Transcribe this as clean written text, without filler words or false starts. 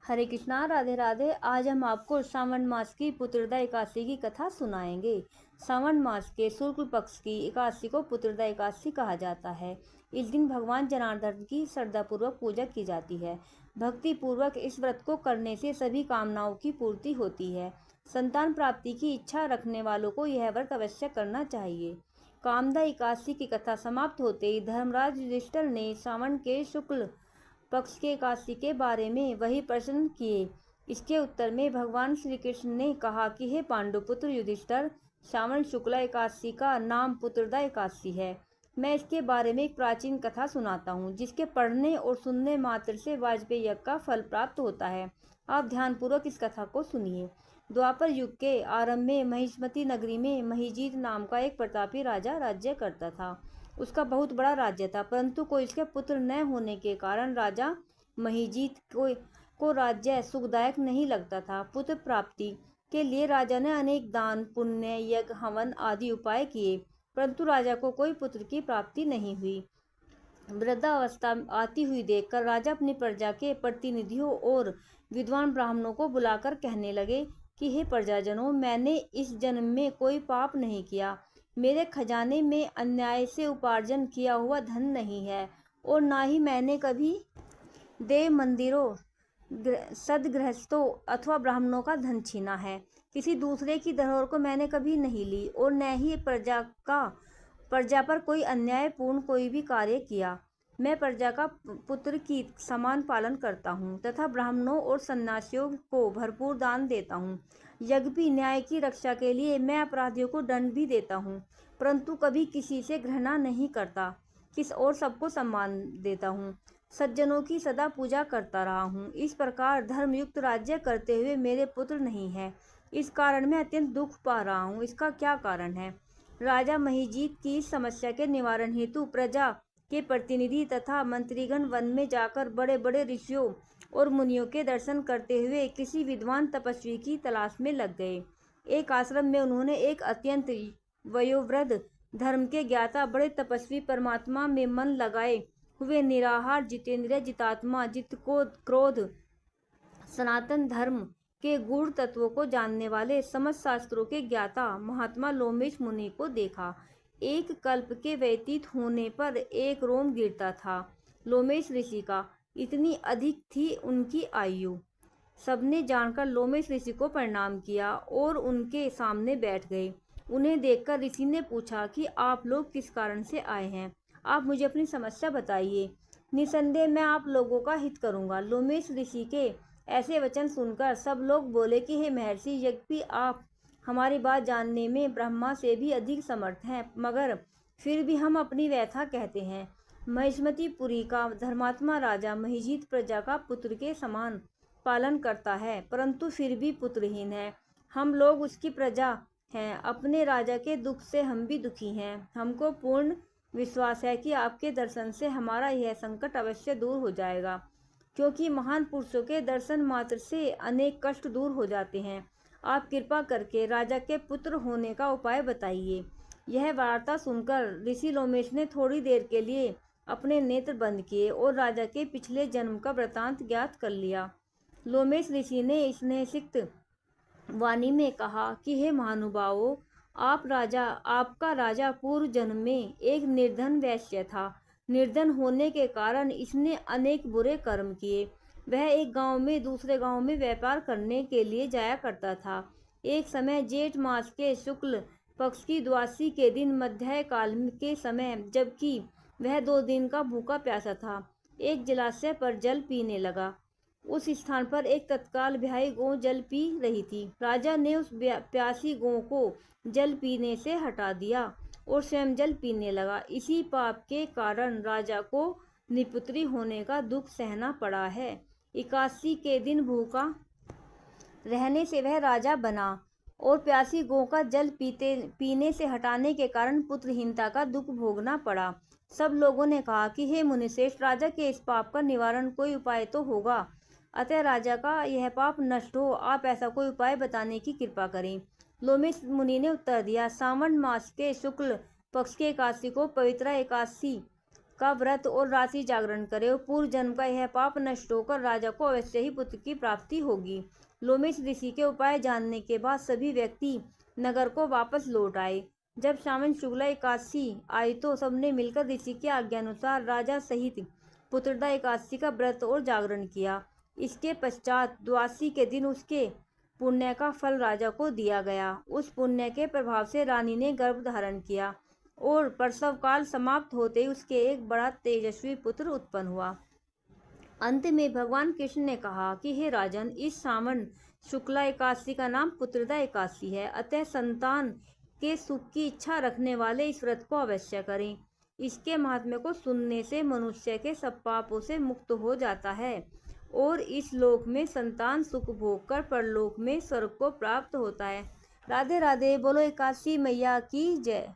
हरे कृष्णा, राधे राधे। आज हम आपको सावन मास की पुत्रदा एकादशी की कथा सुनाएंगे। सावन मास के शुक्ल पक्ष की एकादशी को पुत्रदा एकादशी कहा जाता है। इस दिन भगवान जनार्दन की श्रद्धापूर्वक पूजा की जाती है। भक्ति पूर्वक इस व्रत को करने से सभी कामनाओं की पूर्ति होती है। संतान प्राप्ति की इच्छा रखने वालों को यह व्रत अवश्य करना चाहिए। कामदा एकादशी की कथा समाप्त होते ही धर्मराज युधिष्ठिर ने सावन के शुक्ल पक्ष के एकादशी के बारे में वही प्रश्न किए। इसके उत्तर में भगवान श्री कृष्ण ने कहा कि हे पांडुपुत्र युधिष्ठिर, श्रावण शुक्ला एकादशी का नाम पुत्रदा एकादशी है। मैं इसके बारे में एक प्राचीन कथा सुनाता हूँ, जिसके पढ़ने और सुनने मात्र से वाजपेयी यज्ञ का फल प्राप्त होता है। आप ध्यानपूर्वक इस कथा को सुनिए। द्वापर युग के आरंभ में महिष्मती नगरी में महिजीत नाम का एक प्रतापी राजा राज्य करता था। उसका बहुत बड़ा राज्य था, परंतु कोई उसके पुत्र न होने के कारण राजा महिजीत को राज्य सुखदायक नहीं लगता था। पुत्र प्राप्ति के लिए राजा ने अनेक दान, पुण्य, यज्ञ, हवन आदि उपाय किए, परंतु राजा को कोई पुत्र की प्राप्ति नहीं हुई। वृद्धावस्था आती हुई देखकर राजा अपनी प्रजा के प्रतिनिधियों और विद्वान ब्राह्मणों को बुलाकर कहने लगे कि हे प्रजाजनों, मैंने इस जन्म में कोई पाप नहीं किया। मेरे खजाने में अन्याय से उपार्जन किया हुआ धन नहीं है, और ना ही मैंने कभी देव मंदिरों, सदगृहस्थों अथवा ब्राह्मणों का धन छीना है। किसी दूसरे की धरोहर को मैंने कभी नहीं ली, और न ही प्रजा पर कोई अन्यायपूर्ण कोई भी कार्य किया। मैं प्रजा का पुत्र की समान पालन करता हूँ तथा ब्राह्मणों और सन्यासियों को भरपूर दान देता हूँ। यज्ञ भी न्याय की रक्षा के लिए मैं अपराधियों को दंड भी देता हूँ, परंतु कभी किसी से घृणा नहीं करता, और सबको सम्मान देता हूँ। सज्जनों की सदा पूजा करता रहा हूँ। इस प्रकार धर्मयुक्त राज्य करते हुए मेरे पुत्र नहीं है। इस कारण मैं अत्यंत दुख पा रहा हूँ। इसका क्या कारण है? राजा महिजीत की इस समस्या के निवारण हेतु प्रजा के प्रतिनिधि तथा मंत्रीगण वन में जाकर बड़े बड़े ऋषियों और मुनियों के दर्शन करते हुए किसी विद्वान तपस्वी की तलाश में लग गए। एक आश्रम में उन्होंने एक अत्यंत वयोवृद्ध, धर्म के ज्ञाता, बड़े तपस्वी, परमात्मा में मन लगाए हुए, निराहार, जितेंद्रिय, जितात्मा, जित को क्रोध, सनातन धर्म के गूढ़ तत्वों को जानने वाले, समस्त शास्त्रों के ज्ञाता महात्मा लोमेश मुनि को देखा। एक कल्प के व्यतीत होने पर एक रोम गिरता था लोमेश ऋषि का, इतनी अधिक थी उनकी आयु। सबने जानकर लोमेश ऋषि को प्रणाम किया और उनके सामने बैठ गए। उन्हें देखकर ऋषि ने पूछा कि आप लोग किस कारण से आए हैं? आप मुझे अपनी समस्या बताइए। निसंदेह मैं आप लोगों का हित करूंगा। लोमेश ऋषि के ऐसे वचन सुनकर सब लोग बोले कि हे महर्षि, यद्यपि आप हमारी बात जानने में ब्रह्मा से भी अधिक समर्थ हैं, मगर फिर भी हम अपनी व्यथा कहते हैं। महिष्मतीपुरी का धर्मात्मा राजा महिजीत प्रजा का पुत्र के समान पालन करता है, परंतु फिर भी पुत्रहीन है। हम लोग उसकी प्रजा हैं। अपने राजा के दुख से हम भी दुखी हैं। हमको पूर्ण विश्वास है कि आपके दर्शन से हमारा यह संकट अवश्य दूर हो जाएगा, क्योंकि महान पुरुषों के दर्शन मात्र से अनेक कष्ट दूर हो जाते हैं। आप कृपा करके राजा के पुत्र होने का उपाय बताइए। यह वार्ता सुनकर ऋषि लोमेश ने थोड़ी देर के लिए अपने नेत्र बंद किए और राजा के पिछले जन्म का वृतांत ज्ञात कर लिया। लोमेश ऋषि ने स्नेहसिक्त वाणी में कहा कि हे महानुभावों, आपका राजा पूर्व जन्म में एक निर्धन वैश्य था। निर्धन होने के कारण इसने अनेक बुरे कर्म किए। वह एक गांव में दूसरे गांव में व्यापार करने के लिए जाया करता था। एक समय जेठ मास के शुक्ल पक्ष की द्वादशी के दिन मध्याह्न काल के समय, जबकि वह 2 दिन का भूखा प्यासा था, एक जलाशय पर जल पीने लगा। उस स्थान पर एक तत्काल ब्याही गौ जल पी रही थी। राजा ने उस प्यासी गौ को जल पीने से हटा दिया और स्वयं जल पीने लगा। इसी पाप के कारण राजा को निपुत्री होने का दुख सहना पड़ा है। एकादशी के दिन भूखा रहने से वह राजा बना और प्यासी गौ का जल पीने से हटाने के कारण पुत्रहीनता का दुख भोगना पड़ा। सब लोगों ने कहा कि हे मुनिश्रेष्ठ, राजा के इस पाप का निवारण कोई उपाय तो होगा, अतः राजा का यह पाप नष्ट हो। आप ऐसा कोई उपाय बताने की कृपा करें। लोमेश मुनि ने उत्तर दिया, सावन मास के शुक्ल पक्ष के एकादशी को पवित्र एकादशी का व्रत और राशि जागरण करे और पूर्व जन्म का यह पाप नष्ट होकर राजा को अवश्य ही पुत्र की प्राप्ति होगी। लोमेश ऋषि के उपाय जानने के बाद सभी व्यक्ति नगर को वापस लौट आए। जब सावन शुक्ला एकादशी आई तो सबने मिलकर ऋषि की आज्ञा अनुसार राजा सहित पुत्रदा एकादशी का व्रत और जागरण किया। इसके पश्चात द्वादशी के दिन उसके पुण्य का फल राजा को दिया गया। उस पुण्य के प्रभाव से रानी ने गर्भ धारण किया और प्रसव काल समाप्त होते ही उसके एक बड़ा तेजस्वी पुत्र उत्पन्न हुआ। अंत में भगवान कृष्ण ने कहा कि हे राजन, इस सावन शुक्ला एकादशी का नाम पुत्रदा एकादशी है, अतः संतान के सुख की इच्छा रखने वाले इस व्रत को अवश्य करें। इसके महात्म्य को सुनने से मनुष्य के सब पापों से मुक्त हो जाता है और इस लोक में संतान सुख भोग कर परलोक में स्वर्ग को प्राप्त होता है। राधे राधे। बोलो एकादशी मैया की जय।